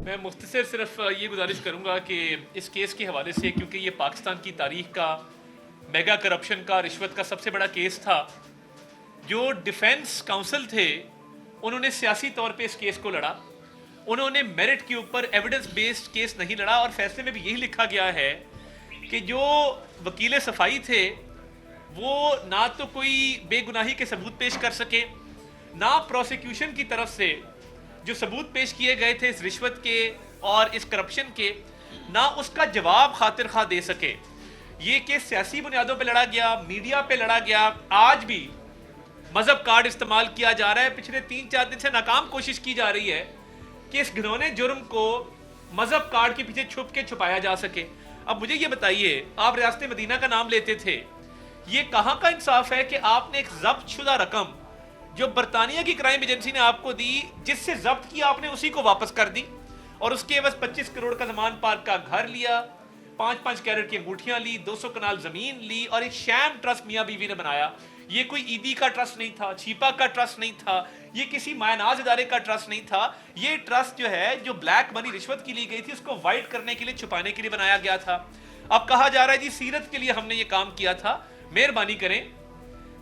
میں مختصر صرف یہ گزارش کروں گا کہ اس کیس کے حوالے سے، کیونکہ یہ پاکستان کی تاریخ کا میگا کرپشن کا، رشوت کا سب سے بڑا کیس تھا، جو ڈیفنس کاؤنسل تھے انہوں نے سیاسی طور پہ اس کیس کو لڑا، انہوں نے میرٹ کے اوپر ایویڈنس بیسڈ کیس نہیں لڑا، اور فیصلے میں بھی یہی لکھا گیا ہے کہ جو وکیل صفائی تھے وہ نہ تو کوئی بے گناہی کے ثبوت پیش کر سکے، نہ پروسیکیوشن کی طرف سے جو ثبوت پیش کیے گئے تھے اس رشوت کے اور اس کرپشن کے، نہ اس کا جواب خاطر خواہ دے سکے۔ یہ کیس سیاسی بنیادوں پہ لڑا گیا، میڈیا پہ لڑا گیا، آج بھی مذہب کارڈ استعمال کیا جا رہا ہے۔ پچھلے 3-4 دن سے ناکام کوشش کی جا رہی ہے کہ اس گھنونے جرم کو مذہب کارڈ کے پیچھے چھپ کے چھپایا جا سکے۔ اب مجھے یہ بتائیے، آپ ریاست مدینہ کا نام لیتے تھے، یہ کہاں کا انصاف ہے کہ آپ نے ایک ضبط شدہ رقم جو برطانیہ کی کرائم ایجنسی نے آپ کو دی، جس سے ضبط کیا آپ نے اسی کو واپس کر دی، اور اس کے عوض 25 کروڑ کا زمان پارک کا گھر لیا، 5 کیرٹ کی انگوٹھیاں لی، 200 کنال زمین لی، اور ایک شام ٹرسٹ میاں بیوی نے بنایا۔ یہ کوئی عیدی کا ٹرسٹ نہیں تھا، چھیپا کا ٹرسٹ نہیں تھا، یہ کسی مایہ ادارے کا ٹرسٹ نہیں تھا۔ یہ ٹرسٹ جو ہے، جو بلیک منی رشوت کی لی گئی تھی، اس کو وائٹ کرنے کے لیے، چھپانے کے لیے بنایا گیا تھا۔ اب کہا جا رہا ہے جی سیرت کے لیے ہم نے یہ کام کیا تھا۔ مہربانی کریں،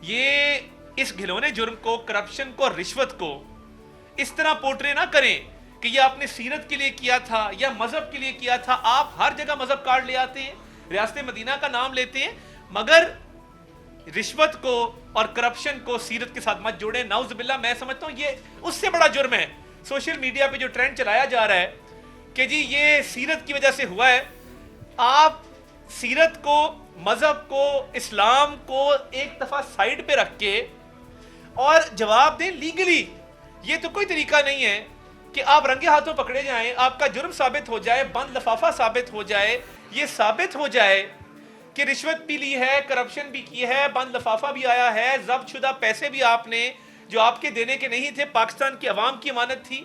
یہ اس گھلونے جرم کو، کرپشن کو، رشوت کو اس طرح پورٹرے نہ کریں کہ یہ آپ نے سیرت کے لیے کیا تھا یا مذہب کے لیے کیا تھا۔ آپ ہر جگہ مذہب کارڈ لے آتے ہیں، ریاست مدینہ کا نام لیتے ہیں، مگر رشوت کو اور کرپشن کو سیرت کے ساتھ مت جوڑیں۔ نعوذ باللہ، میں سمجھتا ہوں یہ اس سے بڑا جرم ہے۔ سوشل میڈیا پہ جو ٹرینڈ چلایا جا رہا ہے کہ جی یہ سیرت کی وجہ سے ہوا ہے، آپ سیرت کو، مذہب کو، اسلام کو ایک دفعہ سائیڈ پہ رکھ کے اور جواب دیں لیگلی۔ یہ تو کوئی طریقہ نہیں ہے کہ آپ رنگے ہاتھوں پکڑے جائیں، آپ کا جرم ثابت ہو جائے، بند لفافہ ثابت ہو جائے، یہ ثابت ہو جائے کہ رشوت بھی لی ہے، کرپشن بھی کی ہے، بند لفافہ بھی آیا ہے، ضبط شدہ پیسے بھی آپ نے جو آپ کے دینے کے نہیں تھے، پاکستان کی عوام کی امانت تھی،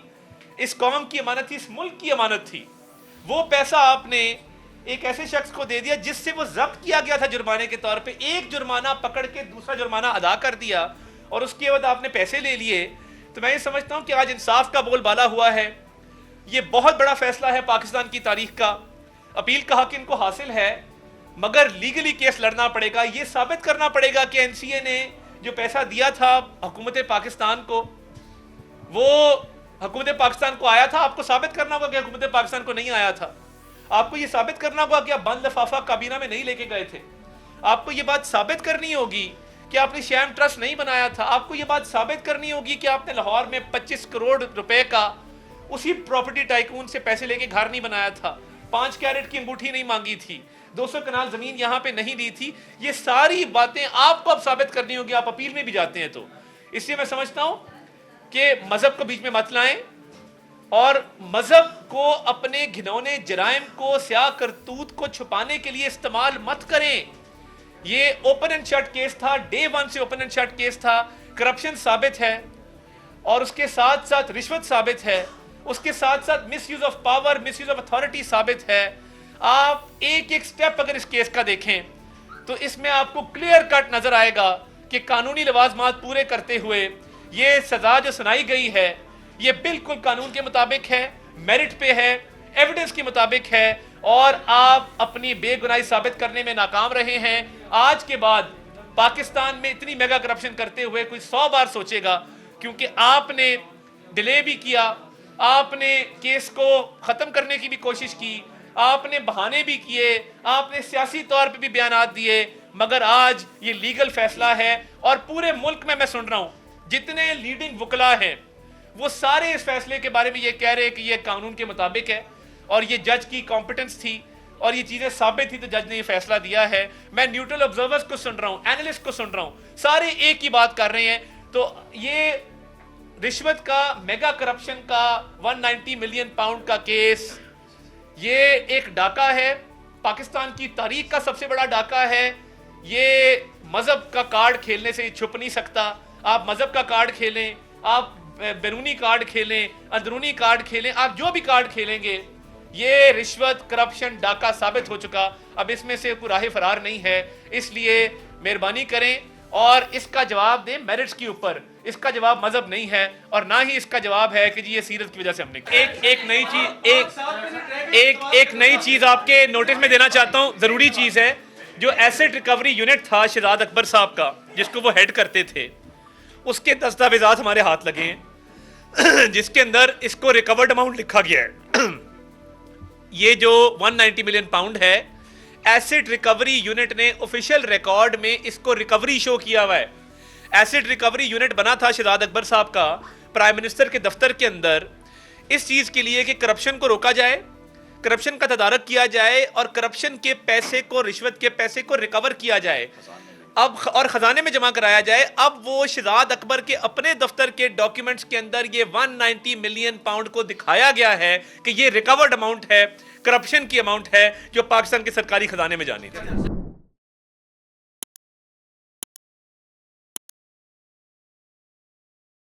اس قوم کی امانت تھی، اس ملک کی امانت تھی، وہ پیسہ آپ نے ایک ایسے شخص کو دے دیا جس سے وہ ضبط کیا گیا تھا جرمانے کے طور پہ، ایک جرمانہ پکڑ کے دوسرا جرمانہ ادا کر دیا، اور اس کے عوض آپ نے پیسے لے لیے۔ تو میں یہ سمجھتا ہوں کہ آج انصاف کا بول بالا ہوا ہے۔ یہ بہت بڑا فیصلہ ہے پاکستان کی تاریخ کا، اپیل کا حق ان کو حاصل ہے، مگر لیگلی کیس لڑنا پڑے گا۔ یہ ثابت کرنا پڑے گا کہ این سی اے نے جو پیسہ دیا تھا حکومت پاکستان کو، وہ حکومت پاکستان کو آیا تھا۔ آپ کو ثابت کرنا ہوگا کہ حکومت پاکستان کو نہیں آیا تھا۔ آپ کو یہ ثابت کرنا ہوگا کہ آپ بند لفافہ کابینہ میں نہیں لے کے گئے تھے۔ آپ کو یہ بات ثابت کرنی ہوگی کہ آپ نے شام ٹرسٹ نہیں بنایا تھا۔ آپ کو یہ بات ثابت کرنی ہوگی کہ آپ نے لاہور میں 25 کروڑ روپے کا اسی پراپرٹی ٹائکون سے پیسے لے کے گھر نہیں بنایا تھا، 5 کیرٹ کی انگوٹھی نہیں مانگی تھی، 200 کنال زمین یہاں پہ نہیں لی تھی۔ یہ ساری باتیں آپ کو اب ثابت کرنی ہوگی، آپ اپیل میں بھی جاتے ہیں تو۔ اس لیے میں سمجھتا ہوں کہ مذہب کو بیچ میں مت لائیں، اور مذہب کو اپنے گھنونے جرائم کو، سیاہ کرتوت کو چھپانے کے لیے استعمال مت کریں۔ یہ اوپن اینڈ شٹ کیس تھا، ڈے 1 سے اوپن اینڈ شٹ کیس تھا۔ کرپشن ثابت ہے، اور اس کے ساتھ ساتھ رشوت ثابت ہے، اس کے ساتھ ساتھ misuse of power, misuse of authority ثابت ہے۔ آپ ایک ایک سٹیپ اگر اس کیس کا دیکھیں تو اس میں آپ کو کلیئر کٹ نظر آئے گا کہ قانونی لوازمات پورے کرتے ہوئے یہ سزا جو سنائی گئی ہے یہ بالکل قانون کے مطابق ہے، میرٹ پہ ہے، ایویڈنس کے مطابق ہے، اور آپ اپنی بے گناہی ثابت کرنے میں ناکام رہے ہیں۔ آج کے بعد پاکستان میں اتنی میگا کرپشن کرتے ہوئے کوئی 100 بار سوچے گا، کیونکہ آپ نے ڈیلے بھی کیا، آپ نے کیس کو ختم کرنے کی بھی کوشش کی، آپ نے بہانے بھی کیے، آپ نے سیاسی طور پہ بھی بیانات دیے، مگر آج یہ لیگل فیصلہ ہے، اور پورے ملک میں سن رہا ہوں جتنے لیڈنگ وکلا ہیں وہ سارے اس فیصلے کے بارے میں یہ کہہ رہے ہیں کہ یہ قانون کے مطابق ہے، اور یہ جج کی کمپیٹنس تھی، اور یہ چیزیں ثابت تھی تو جج نے یہ فیصلہ دیا ہے۔ میں نیوٹرل آبزرورز کو سن رہا ہوں، اینالسٹ کو سن رہا ہوں، سارے ایک ہی بات کر رہے ہیں۔ تو یہ رشوت کا، میگا کرپشن کا 190 ملین پاؤنڈ کا کیس، یہ ایک ڈاکہ ہے، پاکستان کی تاریخ کا سب سے بڑا ڈاکہ ہے۔ یہ مذہب کا کارڈ کھیلنے سے چھپ نہیں سکتا۔ آپ مذہب کا کارڈ کھیلیں، آپ بیرونی کارڈ کھیلیں، اندرونی کارڈ کھیلیں، آپ جو بھی کارڈ کھیلیں گے، یہ رشوت، کرپشن، ڈاکہ ثابت ہو چکا۔ اب اس میں سے کوئی راہ فرار نہیں ہے۔ اس لیے مہربانی کریں اور اس کا جواب دیں میرٹس کے اوپر. اس کا جواب مذہب نہیں ہے اور نہ ہی اس کا جواب ہے کہ جی یہ سیرت کی وجہ سے ہم نے ایک نئی چیز آپ کے نوٹس میں دینا چاہتا ہوں, ضروری چیز ہے. جو ایسٹ ریکوری یونٹ تھا شہزاد اکبر صاحب کا جس کو وہ ہیڈ کرتے تھے, اس کے دستاویزات ہمارے ہاتھ لگے ہیں جس کے اندر اس کو ریکورڈ اماؤنٹ لکھا گیا ہے. یہ جو 190 ملین پاؤنڈ ہے, ایسٹ ریکوری یونٹ نے آفیشیل ریکارڈ میں اس کو ریکوری شو کیا ہوا ہے. ایسٹ ریکوری یونٹ بنا تھا شہزاد اکبر صاحب کا پرائم منسٹر کے دفتر کے اندر اس چیز کے لیے کہ کرپشن کو روکا جائے, کرپشن کا تدارک کیا جائے اور کرپشن کے پیسے کو, رشوت کے پیسے کو ریکور کیا جائے اب اور خزانے میں جمع کرایا جائے. اب وہ شہزاد اکبر کے اپنے دفتر کے ڈاکیومنٹس کے اندر یہ 190 ملین پاؤنڈ کو دکھایا گیا ہے کہ یہ ریکورڈ اماؤنٹ ہے, کرپشن کی اماؤنٹ ہے جو پاکستان کے سرکاری خزانے میں جانی تھی.